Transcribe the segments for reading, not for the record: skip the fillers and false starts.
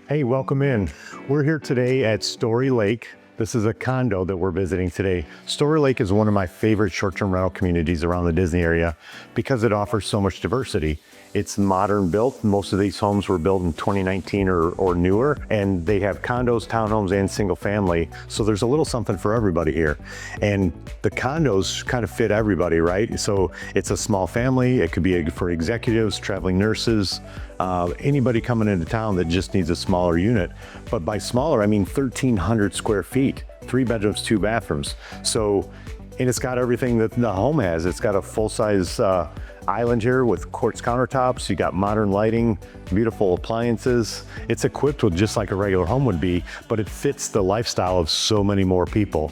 Hey, welcome in. We're here today at Story Lake. This is a condo that we're visiting today. Story Lake is one of my favorite short-term rental communities around the Disney area because it offers so much diversity. It's modern built. Most of these homes were built in 2019 or newer, and they have condos, townhomes, and single family. So there's a little something for everybody here. And the condos kind of fit everybody, right? So it's a small family. It could be for executives, traveling nurses, anybody coming into town that just needs a smaller unit. But by smaller, I mean 1,300 square feet, 3 bedrooms, 2 bathrooms. So, and it's got everything that the home has. It's got a full-size island here with quartz countertops. You got modern lighting, beautiful appliances. It's equipped with just like a regular home would be, but it fits the lifestyle of so many more people.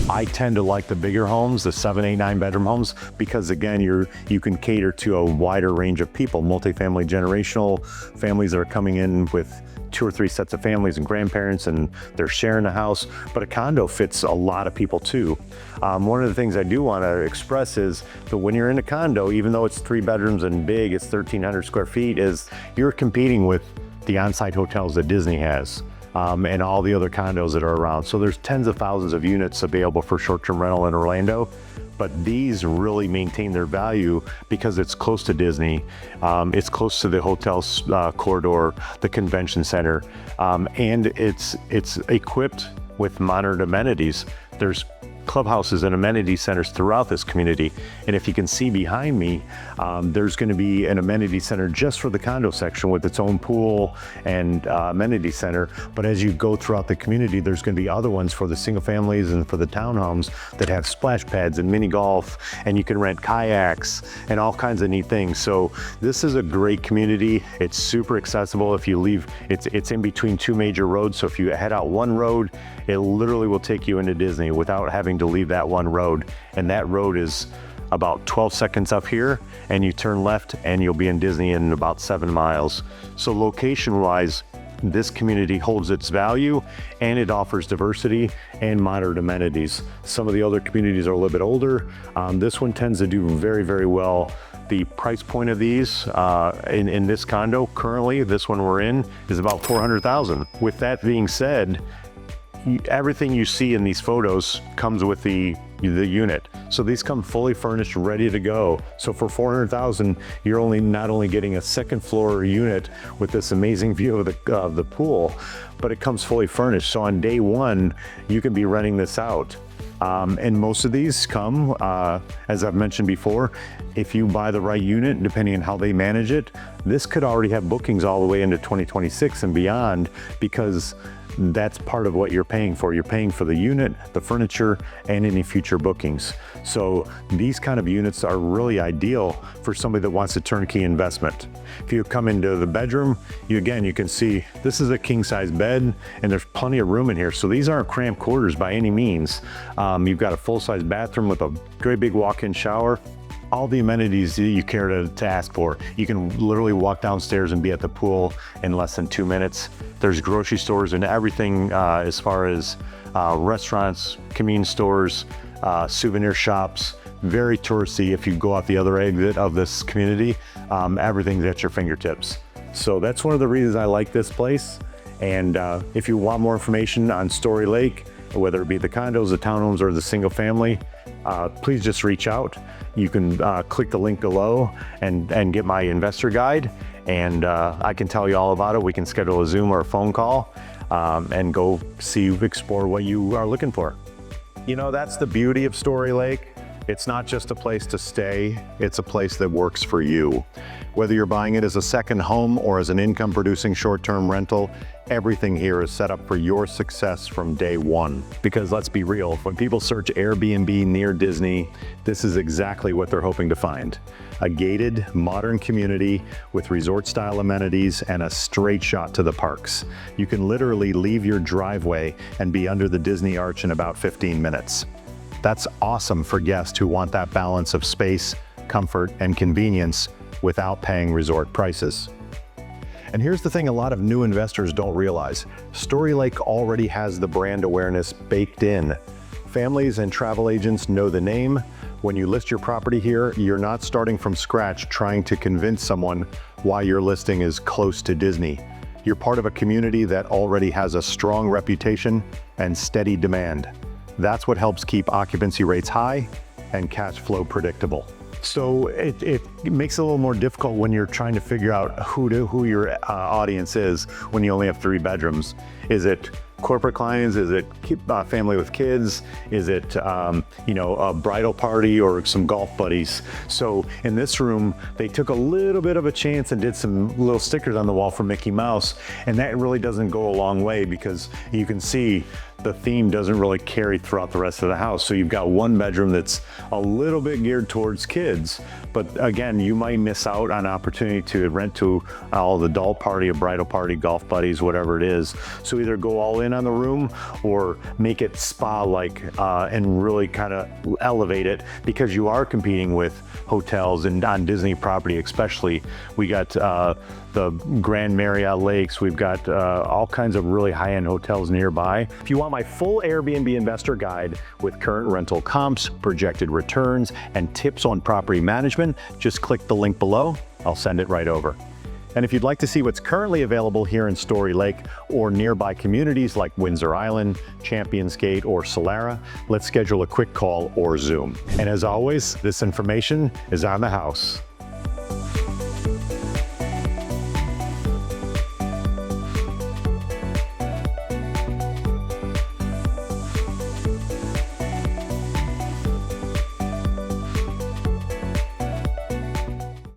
I tend to like the bigger homes, the 7, 8, 9 bedroom homes, because again, you can cater to a wider range of people, multifamily, generational families that are coming in with 2 or 3 sets of families and grandparents, and they're sharing a house. But a condo fits a lot of people too. One of the things I do want to express is that when you're in a condo, even though it's 3 bedrooms and big, it's 1,300 square feet, is you're competing with the on-site hotels that Disney has. And all the other condos that are around. So there's tens of thousands of units available for short-term rental in Orlando, but these really maintain their value because it's close to Disney, it's close to the hotel corridor, the convention center, and it's equipped with modern amenities. There's clubhouses and amenity centers throughout this community. And if you can see behind me, there's going to be an amenity center just for the condo section with its own pool and amenity center. But as you go throughout the community, there's going to be other ones for the single families and for the townhomes that have splash pads and mini golf, and you can rent kayaks and all kinds of neat things. So this is a great community. It's super accessible. If you leave, it's in between 2 major roads. So if you head out one road, it literally will take you into Disney without having to leave that one road. And that road is about 12 seconds up here, and you turn left and you'll be in Disney in about 7 miles. So location wise, this community holds its value, and it offers diversity and modern amenities. Some of the other communities are a little bit older. This one tends to do very, very well. The price point of these in this condo currently, this one we're in, is about $400,000. With that being said, everything you see in these photos comes with the unit. So these come fully furnished, ready to go. So for $400,000, you're not only getting a 2nd floor unit with this amazing view of the pool, but it comes fully furnished. So on day 1, you can be renting this out. And most of these come, as I've mentioned before, if you buy the right unit, depending on how they manage it, this could already have bookings all the way into 2026 and beyond, because that's part of what you're paying for. You're paying for the unit, the furniture, and any future bookings. So these kind of units are really ideal for somebody that wants a turnkey investment. If you come into the bedroom, you can see this is a king size bed, and there's plenty of room in here. So these aren't cramped quarters by any means. You've got a full-size bathroom with a great big walk-in shower. All the amenities that you care to ask for. You can literally walk downstairs and be at the pool in less than 2 minutes. There's grocery stores and everything as far as restaurants, convenience stores, souvenir shops. Very touristy. If you go out the other exit of this community, everything's at your fingertips. So that's one of the reasons I like this place. And if you want more information on Story Lake, whether it be the condos, the townhomes, or the single family, please just reach out. You can click the link below and get my investor guide, and I can tell you all about it. We can schedule a Zoom or a phone call and go explore what you are looking for. You know, that's the beauty of Story Lake. It's not just a place to stay, it's a place that works for you. Whether you're buying it as a second home or as an income-producing short-term rental, everything here is set up for your success from day 1. Because let's be real, when people search Airbnb near Disney, this is exactly what they're hoping to find. A gated, modern community with resort-style amenities and a straight shot to the parks. You can literally leave your driveway and be under the Disney Arch in about 15 minutes. That's awesome for guests who want that balance of space, comfort, and convenience without paying resort prices. And here's the thing a lot of new investors don't realize. Story Lake already has the brand awareness baked in. Families and travel agents know the name. When you list your property here, you're not starting from scratch trying to convince someone why your listing is close to Disney. You're part of a community that already has a strong reputation and steady demand. That's what helps keep occupancy rates high and cash flow predictable. So it makes it a little more difficult when you're trying to figure out who your audience is when you only have 3 bedrooms. Is it corporate clients? Is it family with kids? Is it a bridal party or some golf buddies? So in this room, they took a little bit of a chance and did some little stickers on the wall for Mickey Mouse, and that really doesn't go a long way because you can see the theme doesn't really carry throughout the rest of the house. So you've got one bedroom that's a little bit geared towards kids, but again, you might miss out on an opportunity to rent to the adult party, a bridal party, golf buddies, whatever it is. So either go all in on the room or make it spa-like and really kind of elevate it, because you are competing with hotels and on Disney property especially. We got the Grand Marriott Lakes, we've got all kinds of really high-end hotels nearby. If you want my full Airbnb investor guide with current rental comps, projected returns, and tips on property management, just click the link below. I'll send it right over. And if you'd like to see what's currently available here in Story Lake or nearby communities like Windsor Island, Champions Gate, or Solara, let's schedule a quick call or Zoom. And as always, this information is on the house.